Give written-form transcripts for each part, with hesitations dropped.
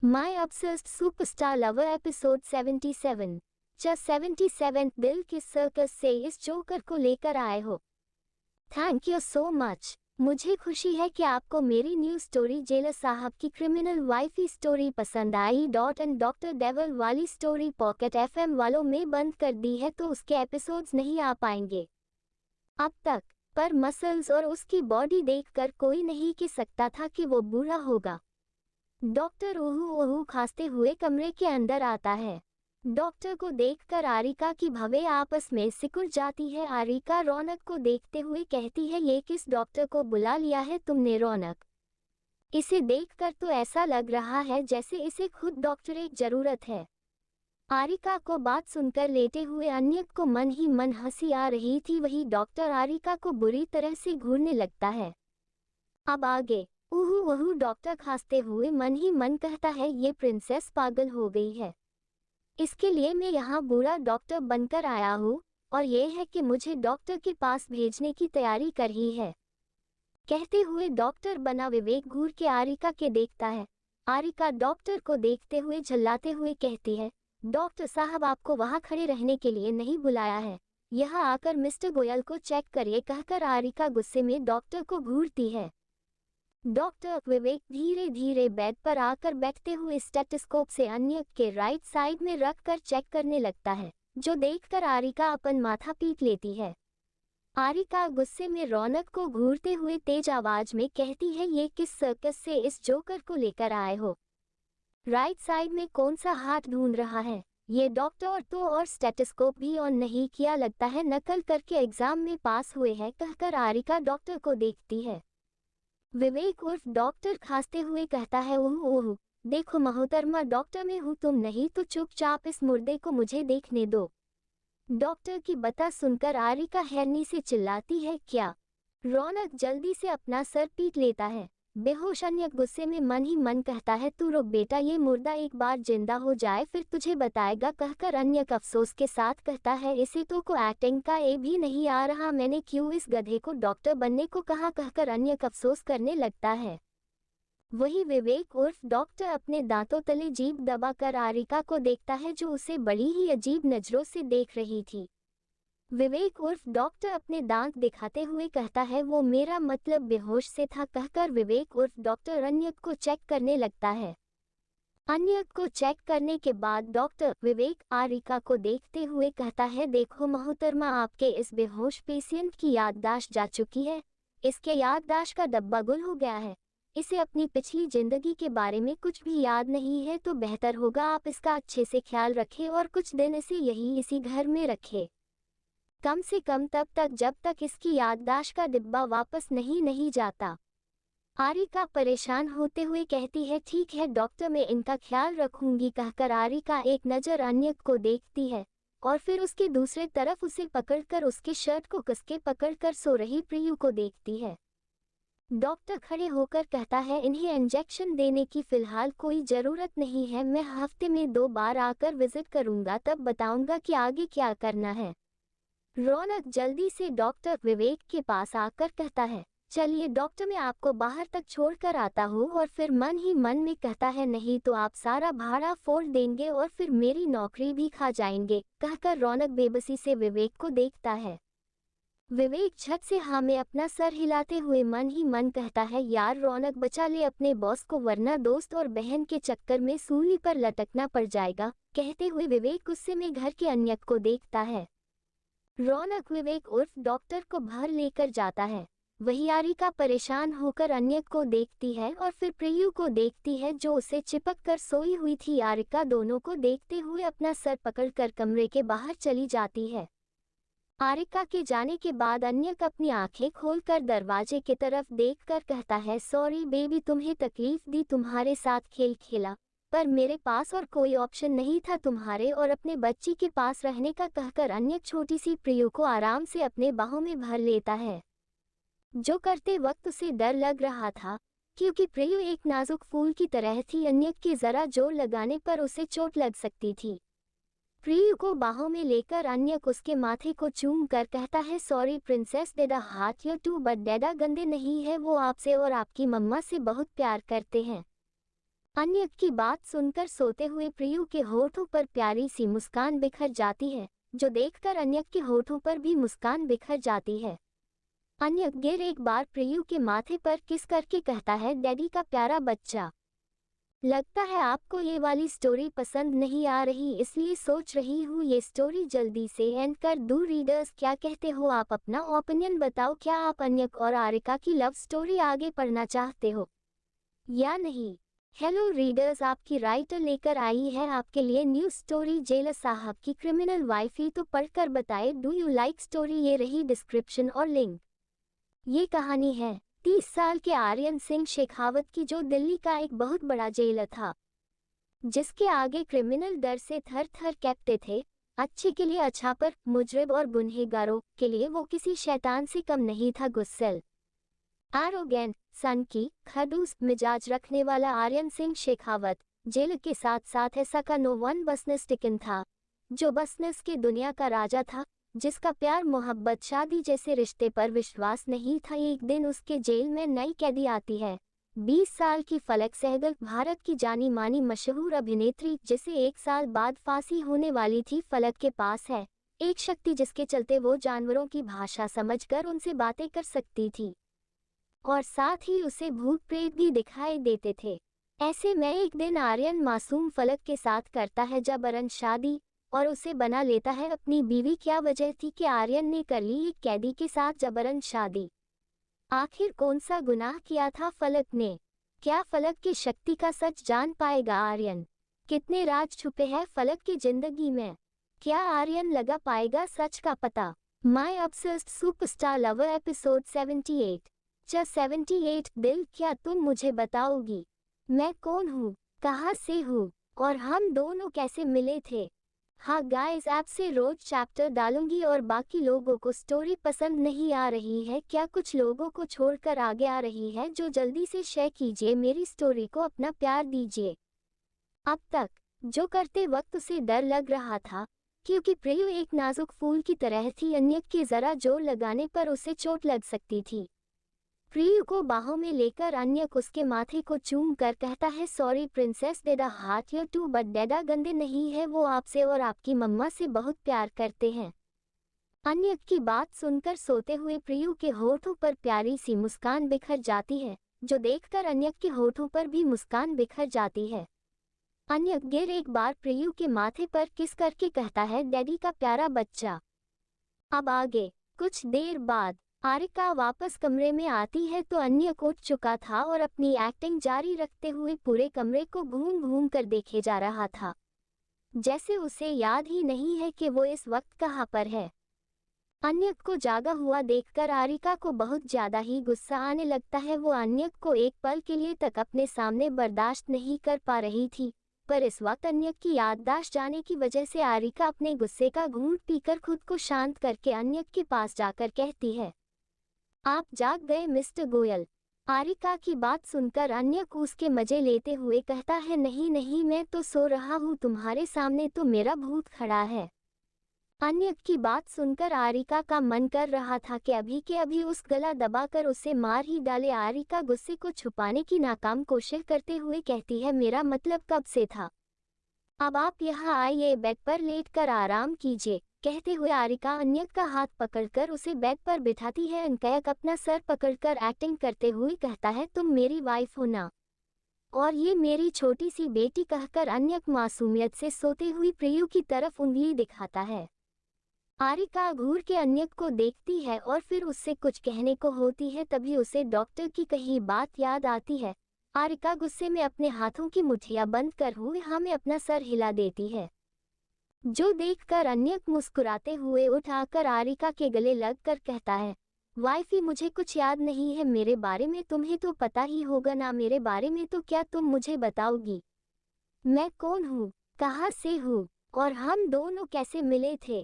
My Obsessed Superstar Lover episode 77। 77 दिल किस circus से इस जोकर को लेकर आए हो। Thank you so much. मुझे खुशी है कि आपको मेरी न्यू स्टोरी जेलर साहब की क्रिमिनल वाइफी स्टोरी पसंद आई। एंड डॉक्टर डेवल वाली स्टोरी पॉकेट एफएम वालों में बंद कर दी है तो उसके एपिसोड्स नहीं आ पाएंगे अब तक, पर मसल्स और उसकी बॉडी देखकर कोई नहीं कह सकता था कि वो बुरा होगा। डॉक्टर ओहू ओहू खांसते हुए कमरे के अंदर आता है। डॉक्टर को देखकर आरिका की भवें आपस में सिकुड़ जाती है। आरिका रौनक को देखते हुए कहती है, ये किस डॉक्टर को बुला लिया है तुमने रौनक? इसे देखकर तो ऐसा लग रहा है जैसे इसे खुद डॉक्टरेट जरूरत है। आरिका को बात सुनकर लेटे हुए अन्य को मन ही मन हंसी आ रही थी। वही डॉक्टर आरिका को बुरी तरह से घूरने लगता है। अब आगे उहू वहू डॉक्टर खांसते हुए मन ही मन कहता है, ये प्रिंसेस पागल हो गई है। इसके लिए मैं यहाँ बुरा डॉक्टर बनकर आया हूँ और ये है कि मुझे डॉक्टर के पास भेजने की तैयारी कर ही है। कहते हुए डॉक्टर बना विवेक घूर के आरिका के देखता है। आरिका डॉक्टर को देखते हुए झल्लाते हुए कहती है, डॉक्टर साहब आपको वहाँ खड़े रहने के लिए नहीं बुलाया है, यहाँ आकर मिस्टर गोयल को चेक करिए। कहकर आरिका गुस्से में डॉक्टर को घूरती है। डॉक्टर विवेक धीरे धीरे बेड पर आकर बैठते हुए स्टेथोस्कोप से अन्य के राइट साइड में रखकर चेक करने लगता है, जो देखकर आरिका अपन माथा पीट लेती है। आरिका गुस्से में रौनक को घूरते हुए तेज आवाज में कहती है, ये किस सर्कस से इस जोकर को लेकर आए हो? राइट साइड में कौन सा हाथ ढूंढ रहा है? ये डॉक्टर तो और स्टेथोस्कोप भी ऑन नहीं किया, लगता है नकल करके एग्जाम में पास हुए हैं। कहकर आरिका डॉक्टर को देखती है। विवेक उर्फ डॉक्टर खांसते हुए कहता है, ओह ओह देखो मोहतरमा, डॉक्टर में हूँ, तुम नहीं तो चुपचाप इस मुर्दे को मुझे देखने दो। डॉक्टर की बता सुनकर आरिका हैरानी से चिल्लाती है, क्या? रौनक जल्दी से अपना सर पीट लेता है। बेहोश अन्य गुस्से में मन ही मन कहता है, तू रुक बेटा, ये मुर्दा एक बार जिंदा हो जाए फिर तुझे बताएगा। कहकर अन्य अफसोस के साथ कहता है, इसे तो को एक्टिंग का ए भी नहीं आ रहा, मैंने क्यों इस गधे को डॉक्टर बनने को कहा। कहकर अन्य अफसोस करने लगता है। वही विवेक उर्फ डॉक्टर अपने दांतों तले जीभ दबाकर आरिका को देखता है, जो उसे बड़ी ही अजीब नजरों से देख रही थी। विवेक उर्फ डॉक्टर अपने दांत दिखाते हुए कहता है, वो मेरा मतलब बेहोश से था। कहकर विवेक उर्फ डॉक्टर अन्यक को चेक करने लगता है। अन्यक को चेक करने के बाद डॉक्टर विवेक आरिका को देखते हुए कहता है, देखो मोहतरमा, आपके इस बेहोश पेशेंट की याददाश्त जा चुकी है। इसके याददाश्त का डब्बा गुल हो गया है। इसे अपनी पिछली जिंदगी के बारे में कुछ भी याद नहीं है, तो बेहतर होगा आप इसका अच्छे से ख्याल रखें और कुछ दिन इसे इसी घर में रखें, कम से कम तब तक जब तक इसकी याददाश्त का डिब्बा वापस नहीं जाता। आरिका परेशान होते हुए कहती है, ठीक है डॉक्टर, मैं इनका ख्याल रखूंगी। कहकर आरिका एक नज़र अन्य को देखती है और फिर उसके दूसरे तरफ उसे पकड़कर उसके शर्ट को कसके पकड़कर सो रही प्रियु को देखती है। डॉक्टर खड़े होकर कहता है, इन्हें इंजेक्शन देने की फिलहाल कोई ज़रूरत नहीं है, मैं हफ्ते में 2 बार आकर विजिट करूंगा, तब बताऊंगा कि आगे क्या करना है। रौनक जल्दी से डॉक्टर विवेक के पास आकर कहता है, चलिए डॉक्टर, मैं आपको बाहर तक छोड़कर आता हूँ। और फिर मन ही मन में कहता है, नहीं तो आप सारा भाड़ा फोड़ देंगे और फिर मेरी नौकरी भी खा जाएंगे। कहकर रौनक बेबसी से विवेक को देखता है। विवेक झट से हाँ में अपना सर हिलाते हुए मन ही मन कहता है, यार रौनक, बचा ले अपने बॉस को, वरना दोस्त और बहन के चक्कर में सूली पर लटकना पड़ जाएगा। कहते हुए विवेक गुस्से में घर के अन्य को देखता है। रौनक विवेक उर्फ डॉक्टर को बाहर लेकर जाता है। वही आरिका परेशान होकर अन्य को देखती है और फिर प्रियु को देखती है, जो उसे चिपक कर सोई हुई थी। आरिका दोनों को देखते हुए अपना सर पकड़कर कमरे के बाहर चली जाती है। आरिका के जाने के बाद अन्य अपनी आंखें खोलकर दरवाजे की तरफ देखकर कहता है, सॉरी बेबी, तुम्हें तकलीफ दी, तुम्हारे साथ खेल खेला, पर मेरे पास और कोई ऑप्शन नहीं था तुम्हारे और अपने बच्ची के पास रहने का। कहकर अन्य छोटी सी प्रियु को आराम से अपने बाहों में भर लेता है, जो करते वक्त उसे डर लग रहा था, क्योंकि प्रियु एक नाजुक फूल की तरह थी। अन्य के जरा जोर लगाने पर उसे चोट लग सकती थी। प्रियु को बाहों में लेकर अन्य उसके माथे को चूम कर कहता है, सॉरी प्रिंसेस, डेडा हाथ यू टू, बट डेडा गंदे नहीं है, वो आपसे और आपकी मम्मा से बहुत प्यार करते हैं। अन्यक की बात सुनकर सोते हुए प्रियु के होठों पर प्यारी सी मुस्कान बिखर जाती है, जो देखकर अन्यक के होठों पर भी मुस्कान बिखर जाती है। अन्यक गिर एक बार प्रियु के माथे पर किस करके कहता है, डैडी का प्यारा बच्चा। लगता है आपको ये वाली स्टोरी पसंद नहीं आ रही, इसलिए सोच रही हूँ ये स्टोरी जल्दी से एंड कर दूँ। रीडर्स क्या कहते हो आप? अपना ओपिनियन बताओ। क्या आप अन्यक और आरिका की लव स्टोरी आगे पढ़ना चाहते हो या नहीं? हेलो रीडर्स, आपकी राइटर लेकर आई है आपके लिए न्यू स्टोरी, जेलर साहब की क्रिमिनल वाइफ। तो पढ़कर बताए, डू यू लाइक स्टोरी? ये रही डिस्क्रिप्शन और लिंक। ये कहानी है 30 साल के आर्यन सिंह शेखावत की, जो दिल्ली का एक बहुत बड़ा जेलर था, जिसके आगे क्रिमिनल डर से थर थर कांपते थे। अच्छे के लिए अच्छा, पर मुजरिम और गुनहगारों के लिए वो किसी शैतान से कम नहीं था। गुस्सेल, एरोगेंट, सनकी, खड़ूस मिजाज रखने वाला आर्यन सिंह शेखावत जेल के साथ साथ ऐसा का नो वन बिजनेस टिकन था, जो बिजनेस के दुनिया का राजा था, जिसका प्यार मोहब्बत शादी जैसे रिश्ते पर विश्वास नहीं था। एक दिन उसके जेल में नई कैदी आती है, 20 साल की फलक सहगल, भारत की जानी मानी मशहूर अभिनेत्री, जिसे 1 साल बाद फांसी होने वाली थी। फलक के पास है एक शक्ति जिसके चलते वो जानवरों की भाषा समझकर उनसे बातें कर सकती थी, और साथ ही उसे भूत प्रेत भी दिखाई देते थे। ऐसे में एक दिन आर्यन मासूम फलक के साथ करता है जबरन शादी और उसे बना लेता है अपनी बीवी। क्या वजह थी कि आर्यन ने कर ली एक कैदी के साथ जबरन शादी? आखिर कौन सा गुनाह किया था फलक ने? क्या फलक की शक्ति का सच जान पाएगा आर्यन? कितने राज छुपे हैं फलक की जिंदगी में? क्या आर्यन लगा पाएगा सच का पता? My obsessed superstar lover episode 78। 78 दिल, क्या तुम मुझे बताओगी मैं कौन हूँ, कहाँ से हूँ और हम दोनों कैसे मिले थे? हाँ गाइस, ऐप से रोज चैप्टर डालूंगी और बाकी लोगों को स्टोरी पसंद नहीं आ रही है, क्या कुछ लोगों को छोड़कर आगे आ रही है, जो जल्दी से शेयर कीजिए, मेरी स्टोरी को अपना प्यार दीजिए। अब तक जो करते वक्त उसे डर लग रहा था, क्योंकि प्रियु एक नाजुक फूल की तरह थी, अन्यक के जरा जोर लगाने पर उसे चोट लग सकती थी। प्रियु को बाहों में लेकर अन्यक उसके माथे को चूम कर कहता है, sorry princess, daddy hurt you too, but daddy गंदे नहीं है, वो आपसे और आपकी मम्मा से बहुत प्यार करते हैं। अन्यक की बात सुनकर सोते हुए प्रियु के होठों पर प्यारी सी मुस्कान बिखर जाती है, जो देखकर अन्यक के होठों पर भी मुस्कान बिखर जाती है। अन्यक गिर एक बार प्रियु के माथे पर किस करके कहता है, डैडी का प्यारा बच्चा। अब आगे कुछ देर बाद आरिका वापस कमरे में आती है तो अन्यक उठ चुका था और अपनी एक्टिंग जारी रखते हुए पूरे कमरे को घूम घूम कर देखे जा रहा था, जैसे उसे याद ही नहीं है कि वो इस वक्त कहाँ पर है। अन्यक को जागा हुआ देखकर आरिका को बहुत ज्यादा ही गुस्सा आने लगता है। वो अन्यक को एक पल के लिए तक अपने सामने बर्दाश्त नहीं कर पा रही थी, पर इस वक्त अन्यक की याददाश्त जाने की वजह से आरिका अपने गुस्से का घूंट पीकर खुद को शांत करके अन्यक के पास जाकर कहती है, आप जाग गए मिस्टर गोयल? आरिका की बात सुनकर अन्यक उसके मजे लेते हुए कहता है, नहीं नहीं, मैं तो सो रहा हूँ, तुम्हारे सामने तो मेरा भूत खड़ा है। अन्यक की बात सुनकर आरिका का मन कर रहा था कि अभी के अभी उस गला दबाकर उसे मार ही डाले। आरिका गुस्से को छुपाने की नाकाम कोशिश करते हुए कहती है, मेरा मतलब कब से था, अब आप यहाँ आइए, बेड पर लेटकर आराम कीजिए। कहते हुए आरिका अन्यक का हाथ पकड़कर उसे बेड पर बिठाती है। अन्यक अपना सर पकड़कर एक्टिंग करते हुए कहता है, तुम मेरी वाइफ हो ना, और ये मेरी छोटी सी बेटी, कहकर अन्यक मासूमियत से सोते हुई प्रियु की तरफ उंगली दिखाता है। आरिका घूर के अन्यक को देखती है और फिर उससे कुछ कहने को होती है, तभी उसे डॉक्टर की कही बात याद आती है। आरिका गुस्से में अपने हाथों की मुठ्ठियां बंद कर हुए हमें अपना सर हिला देती है, जो देखकर अन्यक मुस्कुराते हुए उठ आकर आरिका के गले लगकर कहता है, वाइफी, मुझे कुछ याद नहीं है मेरे बारे में, तुम्हें तो पता ही होगा ना मेरे बारे में, तो क्या तुम मुझे बताओगी मैं कौन हूँ, कहाँ से हूँ और हम दोनों कैसे मिले थे?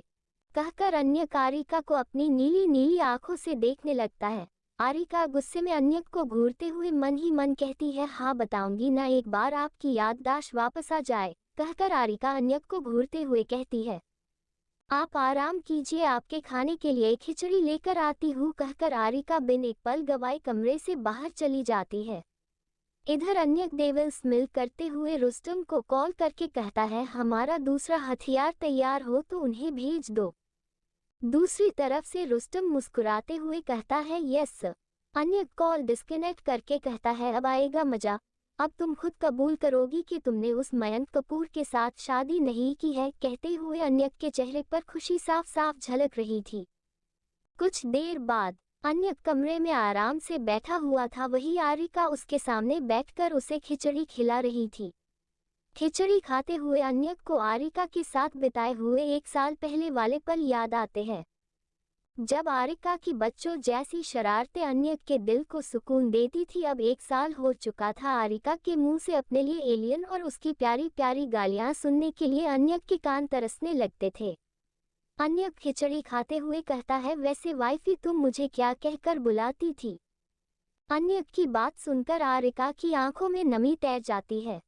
कहकर अन्यक आरिका को अपनी नीली नीली आंखों से देखने लगता है। आरिका गुस्से में अन्यक को घूरते हुए मन ही मन कहती है, हाँ बताऊंगी ना, एक बार आपकी याददाश्त वापस आ जाए। कहकर आरिका अन्यक को घूरते हुए कहती है, आप आराम कीजिए, आपके खाने के लिए खिचड़ी लेकर आती हूँ। कहकर आरिका बिन एक पल गवाए कमरे से बाहर चली जाती है। इधर अन्यक डेविल्स मिल करते हुए रुस्तम को कॉल करके कहता है हमारा दूसरा हथियार तैयार हो तो उन्हें भेज दो। दूसरी तरफ से रुस्तम मुस्कुराते हुए कहता है यस। अन्यक कॉल डिस्कनेक्ट करके कहता है अब आएगा मजा, अब तुम खुद कबूल करोगी कि तुमने उस मयंक कपूर के साथ शादी नहीं की है। कहते हुए अन्यक के चेहरे पर खुशी साफ साफ झलक रही थी। कुछ देर बाद अन्यक कमरे में आराम से बैठा हुआ था, वही आरिका उसके सामने बैठकर उसे खिचड़ी खिला रही थी। खिचड़ी खाते हुए अन्यक को आरिका के साथ बिताए हुए 1 साल पहले वाले पल याद आते हैं, जब आरिका की बच्चों जैसी शरारतें अन्यक के दिल को सुकून देती थी। अब 1 साल हो चुका था। आरिका के मुंह से अपने लिए एलियन और उसकी प्यारी प्यारी गालियां सुनने के लिए अन्यक के कान तरसने लगते थे। अन्यक खिचड़ी खाते हुए कहता है वैसे वाइफी तुम मुझे क्या कहकर बुलाती थी। अन्यक की बात सुनकर आरिका की आंखों में नमी तैर जाती है।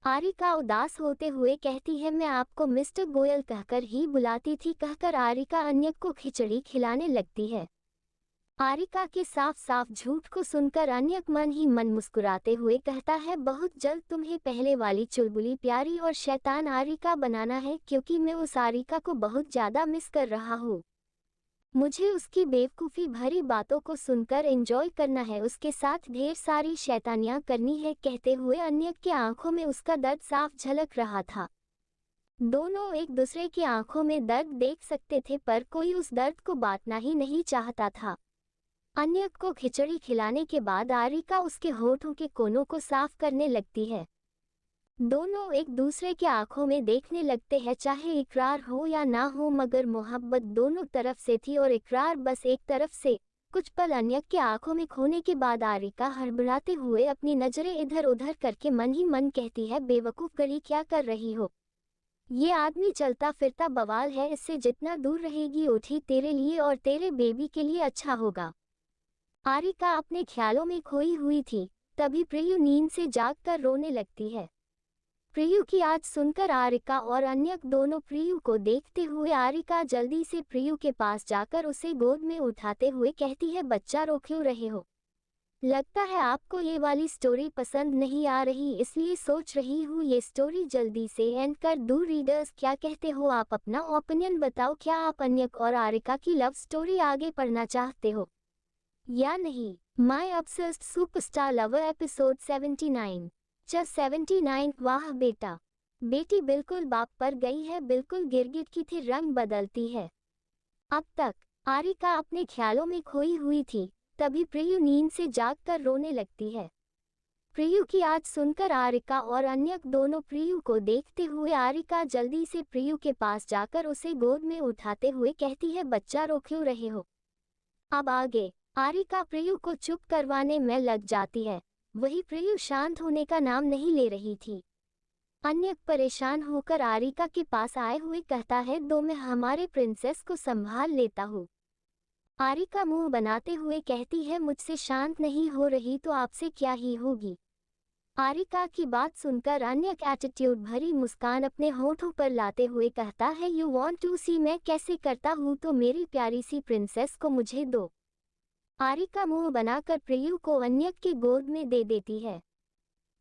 आरिका उदास होते हुए कहती है मैं आपको मिस्टर गोयल कहकर ही बुलाती थी। कहकर आरिका अन्यक को खिचड़ी खिलाने लगती है। आरिका के साफ साफ झूठ को सुनकर अन्यक मन ही मन मुस्कुराते हुए कहता है बहुत जल्द तुम्हें पहले वाली चुलबुली प्यारी और शैतान आरिका बनाना है, क्योंकि मैं उस आरिका को बहुत ज्यादा मिस कर रहा हूँ। मुझे उसकी बेवकूफ़ी भरी बातों को सुनकर एंजॉय करना है, उसके साथ ढेर सारी शैतानियां करनी है। कहते हुए अन्यक की आंखों में उसका दर्द साफ झलक रहा था। दोनों एक दूसरे की आंखों में दर्द देख सकते थे, पर कोई उस दर्द को बांटना ही नहीं चाहता था। अन्यक को खिचड़ी खिलाने के बाद आरिका उसके होठों के कोनों को साफ करने लगती है। दोनों एक दूसरे की आंखों में देखने लगते हैं, चाहे इकरार हो या ना हो, मगर मोहब्बत दोनों तरफ से थी और इकरार बस एक तरफ से। कुछ पल अन्यक की आंखों में खोने के बाद आरिका हड़बड़ाते हुए अपनी नजरें इधर उधर करके मन ही मन कहती है बेवकूफ गली क्या कर रही हो। ये आदमी चलता फिरता बवाल है, इससे जितना दूर रहेगी उठी तेरे लिए और तेरे बेबी के लिए अच्छा होगा। आरिका अपने ख्यालों में खोई हुई थी, तभी प्रियु नींद से जागकर रोने लगती है। प्रियु की आज सुनकर आरिका और अन्यक दोनों प्रियु को देखते हुए आरिका जल्दी से प्रियु के पास जाकर उसे गोद में उठाते हुए कहती है बच्चा रो क्यों रहे हो। लगता है आपको ये वाली स्टोरी पसंद नहीं आ रही, इसलिए सोच रही हूँ ये स्टोरी जल्दी से एंड कर दूँ। रीडर्स क्या कहते हो आप अपना ओपिनियन बताओ। क्या आप अन्यक और आरिका की लव स्टोरी आगे पढ़ना चाहते हो या नहीं। माई ऑब्सेस्ड सुपरस्टार लवर एपिसोड 79। 79। वाह बेटा बेटी बिल्कुल बाप पर गई है, बिल्कुल गिरगिट की थी रंग बदलती है। अब तक आरिका अपने ख्यालों में खोई हुई थी, तभी प्रियु नींद से जागकर रोने लगती है। प्रियु की आज सुनकर आरिका और अन्यक दोनों प्रियु को देखते हुए आरिका जल्दी से प्रियु के पास जाकर उसे गोद में उठाते हुए कहती है बच्चा रो क्यों रहे हो। अब आगे आरिका प्रियु को चुप करवाने में लग जाती है, वही प्रियु शांत होने का नाम नहीं ले रही थी। अन्यक परेशान होकर आरिका के पास आए हुए कहता है दो मैं हमारे प्रिंसेस को संभाल लेता हूँ। आरिका मुंह बनाते हुए कहती है मुझसे शांत नहीं हो रही तो आपसे क्या ही होगी। आरिका की बात सुनकर अन्यक एटीट्यूड भरी मुस्कान अपने होठों पर लाते हुए कहता है यू वॉन्ट टू सी मैं कैसे करता हूँ, तो मेरी प्यारी सी प्रिंसेस को मुझे दो। आरिका मुंह बनाकर प्रियु को अन्यक की गोद में दे देती है।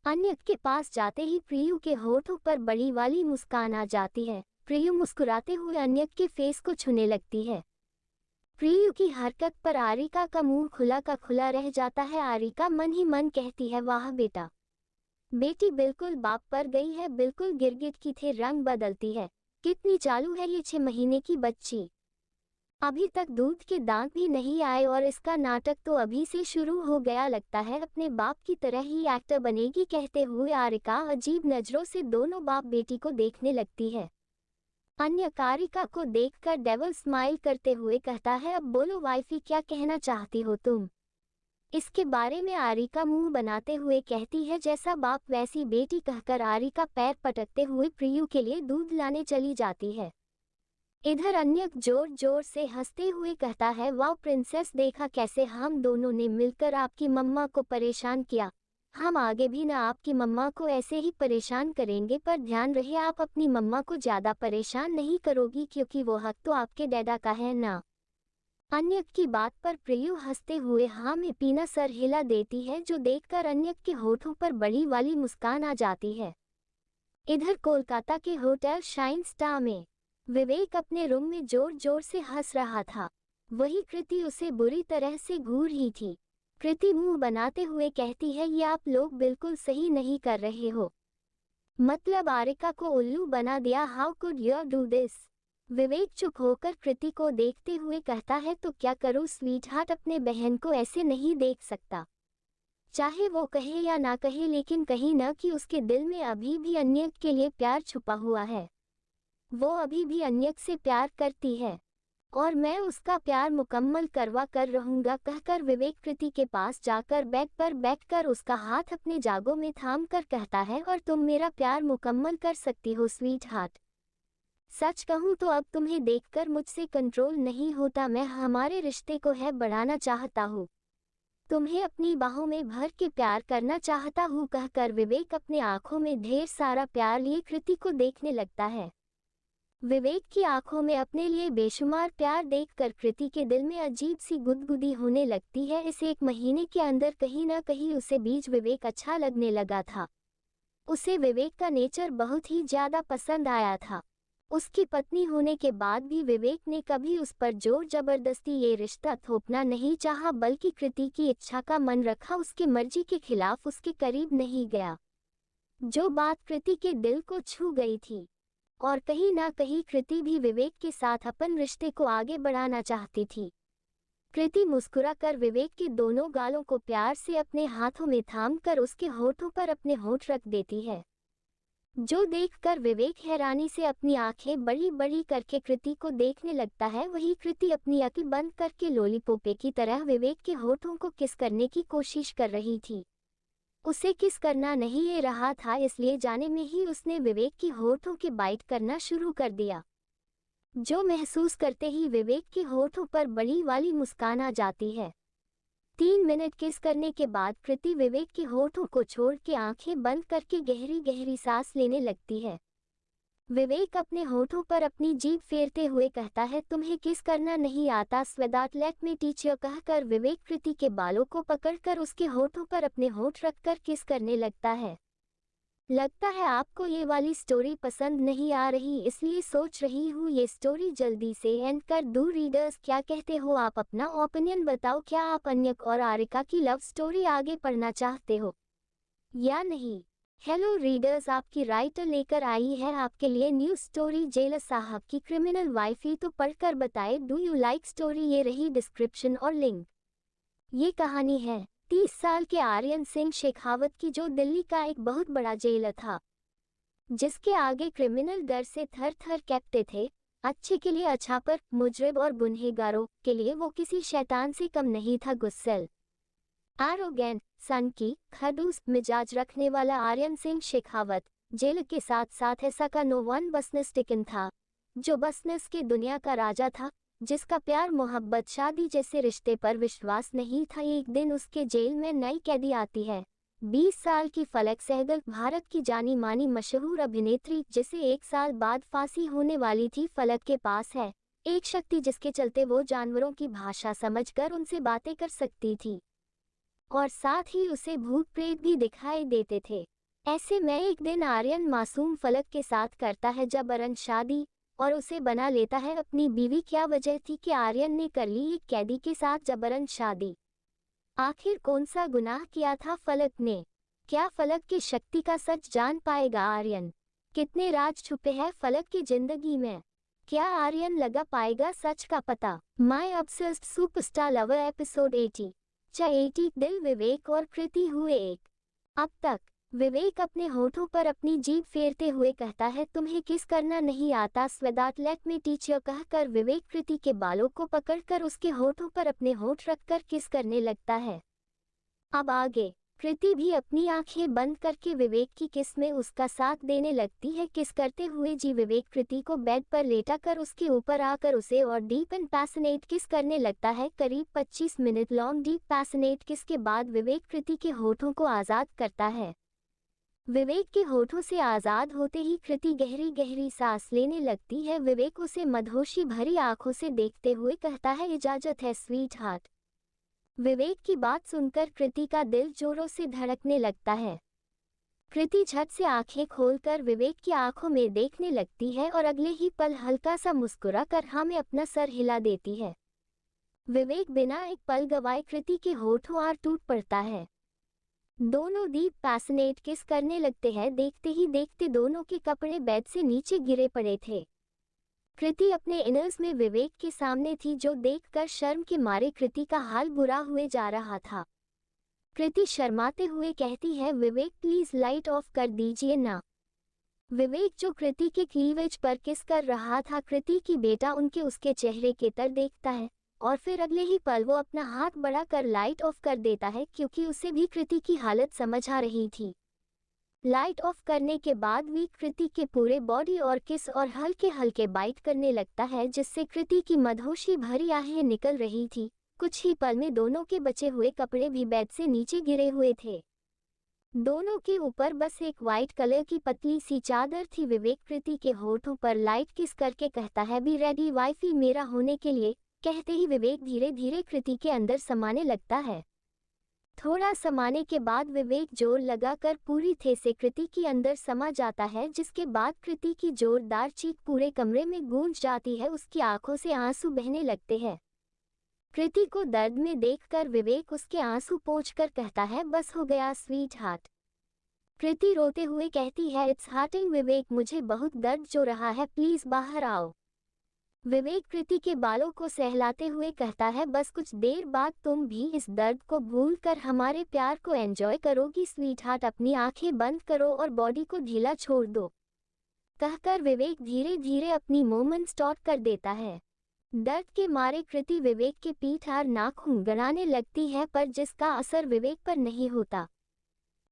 अन्यक के पास जाते ही प्रियु के होठों पर बड़ी वाली मुस्कान आ जाती है। प्रियु मुस्कुराते हुए अन्यक के फेस को छूने लगती है। प्रियु की हरकत पर आरिका का मुंह खुला का खुला रह जाता है। आरिका मन ही मन कहती है वाह बेटा बेटी बिल्कुल बाप पर गई है, बिल्कुल गिरगिट की थे रंग बदलती है। कितनी चालू है ये 6 महीने की बच्ची, अभी तक दूध के दांत भी नहीं आए और इसका नाटक तो अभी से शुरू हो गया, लगता है अपने बाप की तरह ही एक्टर बनेगी। कहते हुए आरिका अजीब नजरों से दोनों बाप बेटी को देखने लगती है। अन्यक आरिका को देखकर डेविल स्माइल करते हुए कहता है अब बोलो वाइफी क्या कहना चाहती हो तुम। इसके बारे में आरिका मुंह बनाते हुए कहती है जैसा बाप वैसी बेटी कहकर आरिका पैर पटकते हुए प्रियु के लिए दूध लाने चली जाती है। इधर अन्यक जोर जोर से हंसते हुए कहता है वाह प्रिंसेस देखा कैसे हम दोनों ने मिलकर आपकी मम्मा को परेशान किया, हम आगे भी ना आपकी मम्मा को ऐसे ही परेशान करेंगे, पर ध्यान रहे आप अपनी मम्मा को ज्यादा परेशान नहीं करोगी क्योंकि वो हक तो आपके डैडा का है ना। अन्यक की बात पर प्रियु हंसते हुए हाँ में पीना सर हिला देती है, जो देखकर अन्यक के होठों पर बड़ी वाली मुस्कान आ जाती है। इधर कोलकाता के होटल शाइन स्टार में विवेक अपने रूम में जोर जोर से हंस रहा था। वही कृति उसे बुरी तरह से घूर रही थी। कृति मुंह बनाते हुए कहती है, ये आप लोग बिल्कुल सही नहीं कर रहे हो। मतलब आरिका को उल्लू बना दिया। How could you do this? Vivek चुप होकर कृति को देखते हुए कहता है, तो क्या करूं स्वीटहार्ट, अपने बहन को ऐसे नहीं देख सकता। चाहे वो कहे या ना कहे, लेकिन कहीं न कि उसके दिल में अभी भी अन्यक के लिए प्यार छुपा हुआ है। वो अभी भी अन्यक से प्यार करती है और मैं उसका प्यार मुकम्मल करवा कर रहूंगा, कहकर विवेक कृति के पास जाकर बेड पर बैठकर उसका हाथ अपने जागों में थाम कर कहता है, और तुम मेरा प्यार मुकम्मल कर सकती हो स्वीटहार्ट। सच कहूँ तो अब तुम्हें देखकर मुझसे कंट्रोल नहीं होता। मैं हमारे रिश्ते को है बढ़ाना चाहता हूँ, तुम्हें अपनी बाहों में भर के प्यार करना चाहता हूँ, कहकर विवेक अपने आंखों में ढेर सारा प्यार लिए कृति को देखने लगता है। विवेक की आंखों में अपने लिए बेशुमार प्यार देखकर कृति के दिल में अजीब सी गुदगुदी होने लगती है। इस एक महीने के अंदर कहीं न कहीं उसे बीच विवेक अच्छा लगने लगा था। उसे विवेक का नेचर बहुत ही ज्यादा पसंद आया था। उसकी पत्नी होने के बाद भी विवेक ने कभी उस पर जोर जबरदस्ती ये रिश्ता थोपना नहीं चाहा, बल्कि कृति की इच्छा का मन रखा, उसकी मर्जी के खिलाफ उसके करीब नहीं गया। जो बात कृति के दिल को छू गई थी, और कहीं ना कहीं कृति भी विवेक के साथ अपन रिश्ते को आगे बढ़ाना चाहती थी। कृति मुस्कुराकर विवेक के दोनों गालों को प्यार से अपने हाथों में थामकर उसके होठों पर अपने होठ रख देती है, जो देखकर विवेक हैरानी से अपनी आंखें बड़ी बड़ी करके कृति को देखने लगता है। वही कृति अपनी अक्ल बंद करके लॉलीपॉप की तरह विवेक के होठों को किस करने की कोशिश कर रही थी। उसे किस करना नहीं आ रहा था, इसलिए जाने में ही उसने विवेक की होठों के बाइट करना शुरू कर दिया, जो महसूस करते ही विवेक के होठों पर बड़ी वाली मुस्कान आ जाती है। 3 मिनट किस करने के बाद कृति विवेक के होठों को छोड़ के आंखें बंद करके गहरी गहरी सांस लेने लगती है। विवेक अपने होठों पर अपनी जीभ फेरते हुए कहता है, तुम्हें किस करना नहीं आता स्वेदार्थ, लेट मी टीच यू, कहकर विवेक कृति के बालों को पकड़कर उसके होठों पर अपने होठ रखकर किस करने लगता है। लगता है आपको ये वाली स्टोरी पसंद नहीं आ रही, इसलिए सोच रही हूँ ये स्टोरी जल्दी से एंड कर दूँ। रीडर्स क्या कहते हो आप? अपना ओपिनियन बताओ। क्या आप अन्यक और आरिका की लव स्टोरी आगे पढ़ना चाहते हो या नहीं? हेलो रीडर्स, आपकी राइटर लेकर आई है आपके लिए न्यू स्टोरी, जेलर साहब की क्रिमिनल वाइफी। तो पढ़कर बताए, डू यू लाइक स्टोरी? ये रही डिस्क्रिप्शन और लिंक। ये कहानी है 30 साल के आर्यन सिंह शेखावत की, जो दिल्ली का एक बहुत बड़ा जेलर था, जिसके आगे क्रिमिनल डर से थर थर कांपते थे। अच्छे के लिए अच्छा, पर मुजरिम और गुनहगारों के लिए वो किसी शैतान से कम नहीं था। गुस्सेल, एरोगेंट, सनकी, खड़ूस मिजाज रखने वाला आर्यन सिंह शेखावत जेल के साथ साथ ऐसा का नो वन बिजनेस टिकन था, जो बिजनेस की दुनिया का राजा था, जिसका प्यार मोहब्बत शादी जैसे रिश्ते पर विश्वास नहीं था। एक दिन उसके जेल में नई कैदी आती है, 20 साल की फलक सहगल, भारत की जानी मानी मशहूर अभिनेत्री, जिसे 1 साल बाद फांसी होने वाली थी। फलक के पास है एक शक्ति, जिसके चलते वो जानवरों की भाषा समझकर उनसे बातें कर सकती थी, और साथ ही उसे भूत प्रेत भी दिखाई देते थे। ऐसे में एक दिन आर्यन मासूम फलक के साथ करता है जबरन शादी और उसे बना लेता है अपनी बीवी। क्या वजह थी कि आर्यन ने कर ली एक कैदी के साथ जबरन शादी? आखिर कौन सा गुनाह किया था फलक ने? क्या फलक की शक्ति का सच जान पाएगा आर्यन? कितने राज छुपे हैं फलक की जिंदगी में? क्या आर्यन लगा पाएगा सच का पता? My obsessed superstar lover episode 80। 80 दिल विवेक और कृति हुए एक। अब तक विवेक अपने होठों पर अपनी जीभ फेरते हुए कहता है, तुम्हें किस करना नहीं आता स्वेदार्थ, लेट मी टीच यू, कहकर विवेक कृति के बालों को पकड़कर उसके होठों पर अपने होठ रखकर किस करने लगता है। अब आगे कृति भी अपनी आंखें बंद करके विवेक की किस में उसका साथ देने लगती है। किस करते हुए जी विवेक कृति को बेड पर लेटा कर उसके ऊपर आकर उसे और डीप एंड पैशनेट किस करने लगता है। करीब 25 मिनट लॉन्ग डीप पैशनेट किस के बाद विवेक कृति के होठों को आज़ाद करता है। विवेक के होठों से आजाद होते ही कृति गहरी गहरी सांस लेने लगती है। विवेक उसे मदहोशी भरी आंखों से देखते हुए कहता है, इजाजत है स्वीट हार्ट। विवेक की बात सुनकर कृति का दिल जोरों से धड़कने लगता है। कृति झट से आंखें खोलकर विवेक की आंखों में देखने लगती है और अगले ही पल हल्का सा मुस्कुरा कर हाँ में अपना सर हिला देती है। विवेक बिना एक पल गवाए कृति के होठों आर टूट पड़ता है। दोनों डीप पैशनेट किस करने लगते हैं। देखते ही देखते दोनों के कपड़े बेड से नीचे गिरे पड़े थे। कृति अपने इनर्स में विवेक के सामने थी, जो देखकर शर्म के मारे कृति का हाल बुरा हुए जा रहा था। कृति शर्माते हुए कहती है, विवेक प्लीज लाइट ऑफ कर दीजिए ना। विवेक जो कृति के क्लीवेज पर किस कर रहा था, कृति की बेटा उनके उसके चेहरे के तर देखता है और फिर अगले ही पल वो अपना हाथ बढ़ा कर लाइट ऑफ कर देता है, क्योंकि उसे भी कृति की हालत समझ आ रही थी। लाइट ऑफ करने के बाद भी कृति के पूरे बॉडी और किस और हल्के हल्के बाइट करने लगता है, जिससे कृति की मदहोशी भरी आहें निकल रही थी। कुछ ही पल में दोनों के बचे हुए कपड़े भी बेड से नीचे गिरे हुए थे। दोनों के ऊपर बस एक वाइट कलर की पतली सी चादर थी। विवेक कृति के होठों पर लाइट किस करके कहता है, बी रेडी वाइफी मेरा होने के लिए। कहते ही विवेक धीरे धीरे कृति के अंदर समाने लगता है। थोड़ा समाने के बाद विवेक जोर लगाकर पूरी थे से कृति की अंदर समा जाता है, जिसके बाद कृति की जोरदार चीख पूरे कमरे में गूंज जाती है। उसकी आंखों से आंसू बहने लगते हैं। कृति को दर्द में देखकर विवेक उसके आंसू पोंछकर कहता है, बस हो गया स्वीट हार्ट। कृति रोते हुए कहती है, इट्स हार्टिंग विवेक, मुझे बहुत दर्द जो रहा है, प्लीज बाहर आओ। विवेक कृति के बालों को सहलाते हुए कहता है, बस कुछ देर बाद तुम भी इस दर्द को भूलकर हमारे प्यार को एंजॉय करोगी स्वीट हार्ट। अपनी आंखें बंद करो और बॉडी को ढीला छोड़ दो। कहकर विवेक धीरे धीरे अपनी मूवमेंट स्टार्ट कर देता है। दर्द के मारे कृति विवेक के पीठ और नाक गुनगुनाने लगती है, पर जिसका असर विवेक पर नहीं होता।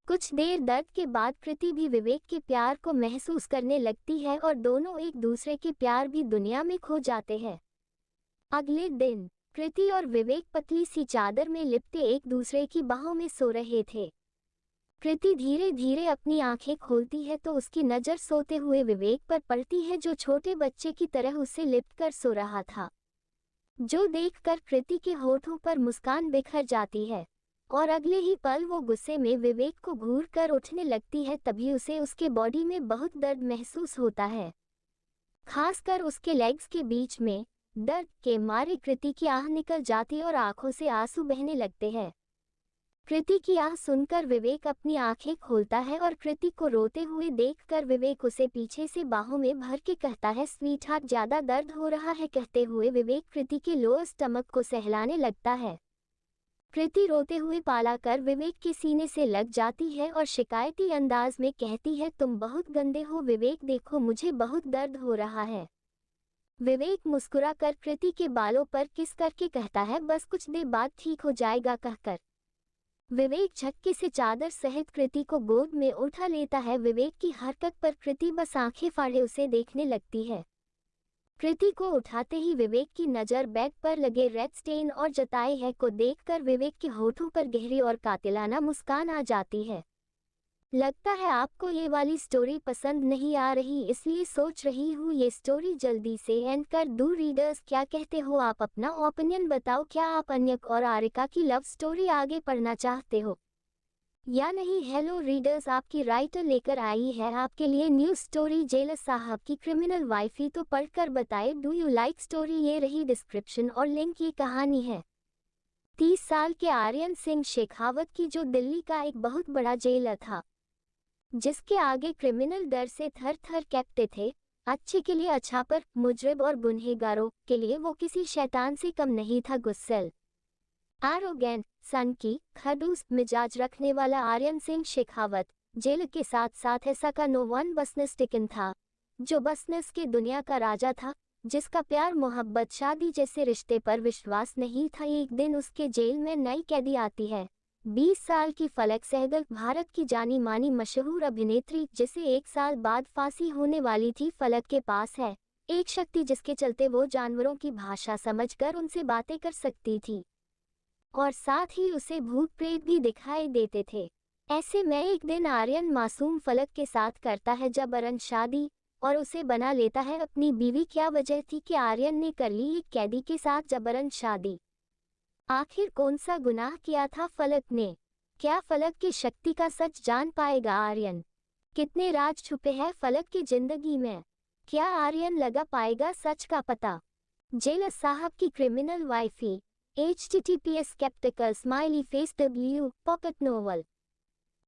कुछ देर दर्द के बाद कृति भी विवेक के प्यार को महसूस करने लगती है और दोनों एक दूसरे के प्यार भी दुनिया में खो जाते हैं। अगले दिन कृति और विवेक पतली सी चादर में लिपटे एक दूसरे की बाहों में सो रहे थे। कृति धीरे धीरे अपनी आंखें खोलती है तो उसकी नज़र सोते हुए विवेक पर पड़ती है, जो छोटे बच्चे की तरह उसे लिपटकर सो रहा था, जो देखकर कृति के होठों पर मुस्कान बिखर जाती है और अगले ही पल वो गुस्से में विवेक को घूर कर उठने लगती है। तभी उसे उसके बॉडी में बहुत दर्द महसूस होता है, खासकर उसके लेग्स के बीच में। दर्द के मारे कृति की आह निकल जाती और आंखों से आंसू बहने लगते हैं। कृति की आह सुनकर विवेक अपनी आंखें खोलता है और कृति को रोते हुए देखकर विवेक उसे पीछे से बाहों में भर के कहता है, स्वीट हार्ट ज्यादा दर्द हो रहा है। कहते हुए विवेक कृति के लोअर स्टमक को सहलाने लगता है। कृति रोते हुए पाला कर विवेक के सीने से लग जाती है और शिकायती अंदाज में कहती है, तुम बहुत गंदे हो विवेक, देखो मुझे बहुत दर्द हो रहा है। विवेक मुस्कुरा कर कृति के बालों पर किस करके कहता है, बस कुछ देर बाद ठीक हो जाएगा। कहकर विवेक झटके से चादर सहित कृति को गोद में उठा लेता है। विवेक की हरकत पर कृति बस आंखें फाड़े उसे देखने लगती है। कृति को उठाते ही विवेक की नज़र बेड पर लगे रेड स्टेन और जताए है को देखकर विवेक के होठों पर गहरी और कातिलाना मुस्कान आ जाती है। लगता है आपको ये वाली स्टोरी पसंद नहीं आ रही, इसलिए सोच रही हूँ ये स्टोरी जल्दी से एंड कर दूँ। रीडर्स क्या कहते हो आप? अपना ओपिनियन बताओ। क्या आप अन्यक और आरिका की लव स्टोरी आगे पढ़ना चाहते हो या नहीं? हेलो रीडर्स, आपकी राइटर लेकर आई है आपके लिए न्यू स्टोरी, जेलस साहब की क्रिमिनल वाइफी। तो पढ़कर बताए, डू यू लाइक स्टोरी? ये रही डिस्क्रिप्शन और लिंक। ये कहानी है 30 साल के आर्यन सिंह शेखावत की, जो दिल्ली का एक बहुत बड़ा जेलर था, जिसके आगे क्रिमिनल डर से थर थर कांपते थे। अच्छे के लिए अच्छा, पर मुजरिम और गुनहगारों के लिए वो किसी शैतान से कम नहीं था। गुस्सैल, एरोगेंट, सनकी, खड़ूस मिजाज रखने वाला आर्यन सिंह शेखावत जेल के साथ साथ ऐसा का नो वन बसनेस टिकन था, जो बसनेस के दुनिया का राजा था, जिसका प्यार मोहब्बत शादी जैसे रिश्ते पर विश्वास नहीं था। एक दिन उसके जेल में नई कैदी आती है, 20 साल की फलक सहगल, भारत की जानी मानी मशहूर अभिनेत्री, जिसे 1 साल बाद फांसी होने वाली थी। फलक के पास है एक शक्ति, जिसके चलते वो जानवरों की भाषा समझकर उनसे बातें कर सकती थी और साथ ही उसे भूत प्रेत भी दिखाई देते थे। ऐसे में एक दिन आर्यन मासूम फलक के साथ करता है जबरन शादी और उसे बना लेता है अपनी बीवी। क्या वजह थी कि आर्यन ने कर ली एक कैदी के साथ जबरन शादी? आखिर कौन सा गुनाह किया था फलक ने? क्या फलक की शक्ति का सच जान पाएगा आर्यन? कितने राज छुपे हैं फलक की जिंदगी में? क्या आर्यन लगा पाएगा सच का पता? जेलर साहब की criminal wifey. https skeptical smiley face w pocket novel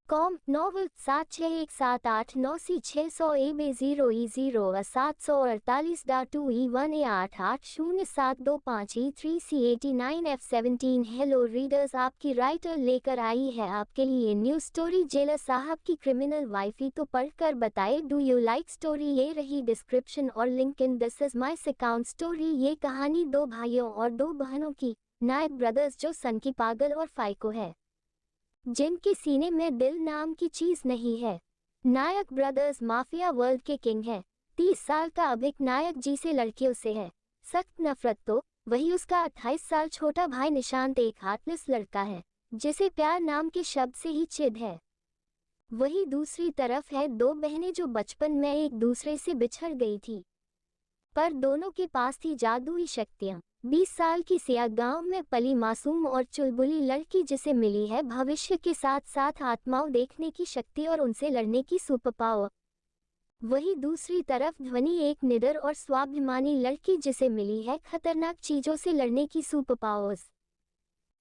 com novel 761789C600 AB0E0 748-2E1A880725E3C89F17। Hello readers, आपकी राइटर लेकर आई है आपके लिए न्यू स्टोरी जेलर साहब की क्रिमिनल वाइफी। तो पढ़कर बताए डू यू लाइक स्टोरी। ये रही डिस्क्रिप्शन और link in this is my account story. ये कहानी दो भाइयों और दो बहनों की, नायक ब्रदर्स जो सन की पागल और फाइको है, जिनके सीने में दिल नाम की चीज नहीं है। नायक ब्रदर्स माफिया वर्ल्ड के किंग हैं। 30 साल का अभिक नायक जी से लड़कियों से है सख्त नफरत, तो वही उसका 28 साल छोटा भाई निशांत एक हार्टलेस लड़का है जिसे प्यार नाम के शब्द से ही चिढ़ है। वही दूसरी तरफ है दो बहनें जो बचपन में एक दूसरे से बिछड़ गई थी, पर दोनों के पास थी जादुई शक्तियां। 20 साल की सिया गांव में पली मासूम और चुलबुली लड़की जिसे मिली है भविष्य के साथ साथ आत्माओं देखने की शक्ति और उनसे लड़ने की सुपर पावर। वही दूसरी तरफ ध्वनि एक निडर और स्वाभिमानी लड़की जिसे मिली है खतरनाक चीजों से लड़ने की सुपर पावर्स।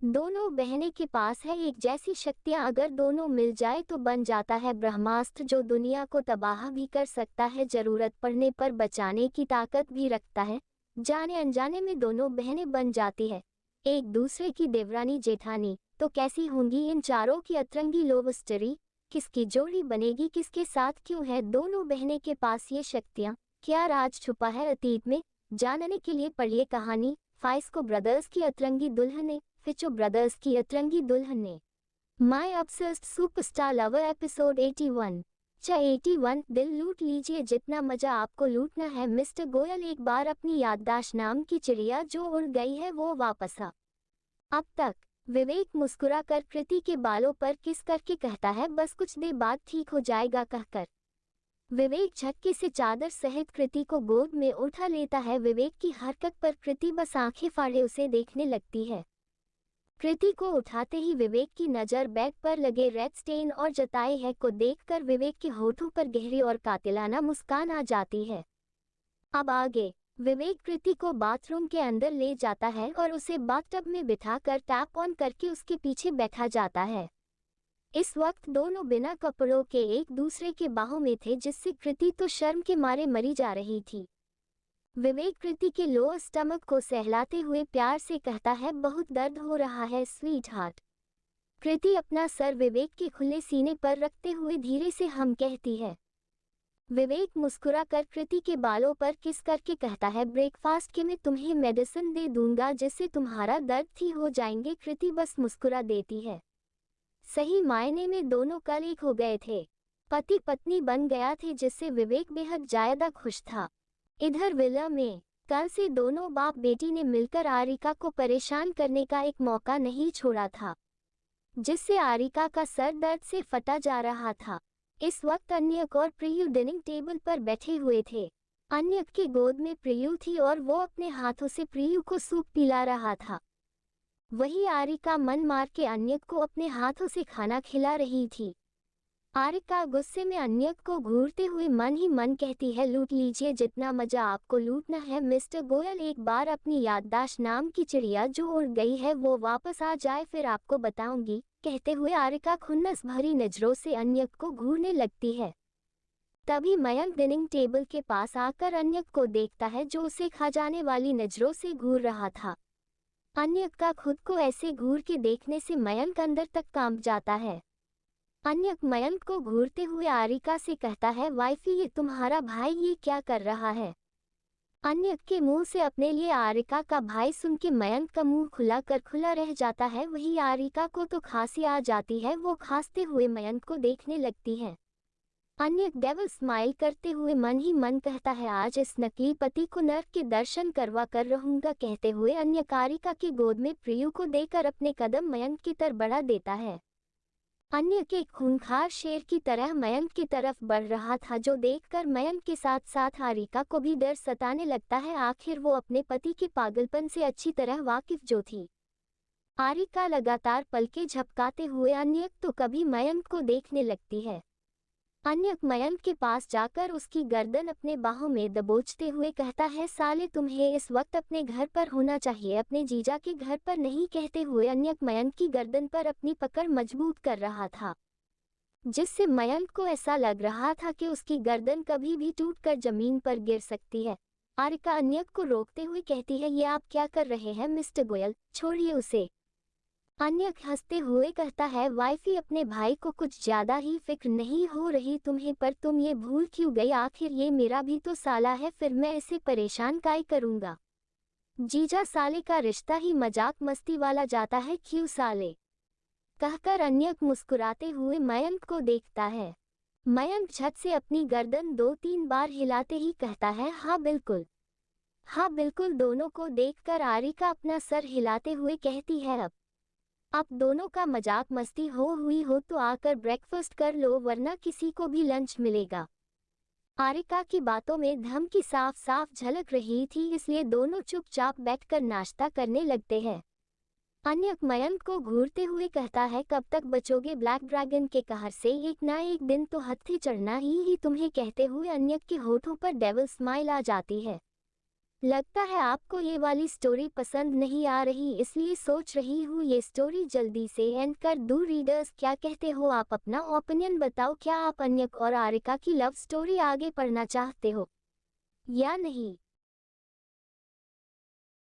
दोनों बहनें के पास है एक जैसी शक्तियां, अगर दोनों मिल जाए तो बन जाता है ब्रह्मास्त्र जो दुनिया को तबाह भी कर सकता है, जरूरत पड़ने पर बचाने की ताकत भी रखता है। जाने अनजाने में दोनों बहनें बन जाती है एक दूसरे की देवरानी जेठानी। तो कैसी होंगी इन चारों की अतरंगी लव स्टोरी? किसकी जोड़ी बनेगी, किसके साथ क्यों है दोनों बहनें के पास ये शक्तियां? क्या राज छुपा है अतीत में? जानने के लिए पढ़िए कहानी फाइस्को ब्रदर्स की अतरंगी दुल्हने, फिचो ब्रदर्स की अतरंगी दुल्हने। माई ऑब्सेस्ड सुपरस्टार लवर एपिसोड 81। 81 दिल लूट लीजिए जितना मजा आपको लूटना है। मिस्टर गोयल एक बार अपनी याददाश्त नाम की चिड़िया जो उड़ गई है वो वापस आ। अब तक विवेक मुस्कुरा कर कृति के बालों पर किस करके कहता है बस कुछ देर बाद ठीक हो जाएगा कहकर विवेक झटके से चादर सहित कृति को गोद में उठा लेता है। विवेक की हरकत पर कृति बस आंखें फाड़े उसे देखने लगती है। कृति को उठाते ही विवेक की नज़र बैग पर लगे रेड स्टेन और जताए है को देखकर विवेक के होठों पर गहरी और कातिलाना मुस्कान आ जाती है। अब आगे विवेक कृति को बाथरूम के अंदर ले जाता है और उसे बाथटब में बिठाकर टैप ऑन करके उसके पीछे बैठा जाता है। इस वक्त दोनों बिना कपड़ों के एक दूसरे के बाहों में थे जिससे कृति तो शर्म के मारे मरी जा रही थी। विवेक कृति के लोअर स्टमक को सहलाते हुए प्यार से कहता है बहुत दर्द हो रहा है स्वीट हार्ट। कृति अपना सर विवेक के खुले सीने पर रखते हुए धीरे से हम कहती है। विवेक मुस्कुरा कर कृति के बालों पर किस करके कहता है ब्रेकफास्ट के मैं तुम्हें मेडिसिन दे दूंगा जिससे तुम्हारा दर्द ठीक हो जाएंगे। कृति बस मुस्कुरा देती है। सही मायने में दोनों कल एक हो गए थे, पति पत्नी बन गया थे जिससे विवेक बेहद ज्यादा खुश था। इधर विला में कल से दोनों बाप बेटी ने मिलकर आरिका को परेशान करने का एक मौका नहीं छोड़ा था, जिससे आरिका का सर दर्द से फटा जा रहा था। इस वक्त अन्यक और प्रियु डाइनिंग टेबल पर बैठे हुए थे। अन्यक की गोद में प्रियु थी और वो अपने हाथों से प्रियु को सूप पिला रहा था। वही आरिका मन मार के अन्यक को अपने हाथों से खाना खिला रही थी। आरिका गुस्से में अन्यक को घूरते हुए मन ही मन कहती है लूट लीजिए जितना मजा आपको लूटना है। मिस्टर गोयल एक बार अपनी याददाश्त नाम की चिड़िया जो उड़ गई है वो वापस आ जाए फिर आपको बताऊंगी, कहते हुए आरिका खुन्नस भरी नजरों से अन्यक को घूरने लगती है। तभी मयंक डाइनिंग टेबल के पास आकर अन्यक को देखता है जो उसे खा जाने वाली नजरों से घूर रहा था। अन्यक का खुद को ऐसे घूर के देखने से मयंक अंदर तक कांप जाता है। अन्यक मयंक को घूरते हुए आरिका से कहता है वाइफी ये तुम्हारा भाई ये क्या कर रहा है? अन्यक के मुंह से अपने लिए आरिका का भाई सुन के मयंक का मुंह खुला रह जाता है। वही आरिका को तो खांसी आ जाती है, वो खांसते हुए मयंक को देखने लगती है। अन्यक डेविल स्माइल करते हुए मन ही मन कहता है आज इस नकली पति को नर्क के दर्शन करवा कर रहूंगा, कहते हुए अन्यक आरिका की गोद में प्रियु को देकर अपने कदम मयंक की तरफ बढ़ा देता है। अन्य के खूंखार शेर की तरह मयंक की तरफ बढ़ रहा था, जो देखकर मयंक के साथ साथ आरिका को भी डर सताने लगता है। आखिर वो अपने पति के पागलपन से अच्छी तरह वाकिफ जो थी। आरिका लगातार पलकें झपकाते हुए अन्यक तो कभी मयंक को देखने लगती है। अन्यक मयंक के पास जाकर उसकी गर्दन अपने बाहों में दबोचते हुए कहता है, साले तुम्हें इस वक्त अपने घर पर होना चाहिए, अपने जीजा के घर पर नहीं। कहते हुए अन्यक मयंक की गर्दन पर अपनी पकड़ मजबूत कर रहा था, जिससे मयंक को ऐसा लग रहा था कि उसकी गर्दन कभी भी टूटकर जमीन पर गिर सकती है। आरिका अन्यक को रोकते हुए कहती है, ये आप क्या कर रहे हैं मिस्टर गोयल, छोड़िए उसे। अन्यक हंसते हुए कहता है, वाइफी अपने भाई को कुछ ज्यादा ही फिक्र नहीं हो रही तुम्हें, पर तुम ये भूल क्यों गई? आखिर ये मेरा भी तो साला है, फिर मैं इसे परेशान काहे करूंगा? जीजा साले का रिश्ता ही मजाक मस्ती वाला जाता है, क्यों साले? कहकर अन्यक मुस्कुराते हुए मयंक को देखता है। मयंक झट से अपनी गर्दन 2-3 बार हिलाते ही कहता है, हाँ बिल्कुल, हाँ बिल्कुल। दोनों को देखकर आरिका अपना सर हिलाते हुए कहती है, अब दोनों का मजाक मस्ती हुई हो तो आकर ब्रेकफास्ट कर लो, वरना किसी को भी लंच मिलेगा। आरिका की बातों में धमकी साफ साफ झलक रही थी, इसलिए दोनों चुपचाप बैठकर नाश्ता करने लगते हैं। अन्यक मयंक को घूरते हुए कहता है, कब तक बचोगे ब्लैक ड्रैगन के कहर से? एक ना एक दिन तो हत्थे चढ़ना ही तुम्हें। कहते हुए अन्यक के होठों पर डेविल स्माइल आ जाती है। लगता है आपको ये वाली स्टोरी पसंद नहीं आ रही, इसलिए सोच रही हूँ ये स्टोरी जल्दी से एंड कर दूँ। रीडर्स क्या कहते हो आप? अपना ओपिनियन बताओ। क्या आप अन्यक और आरिका की लव स्टोरी आगे पढ़ना चाहते हो या नहीं?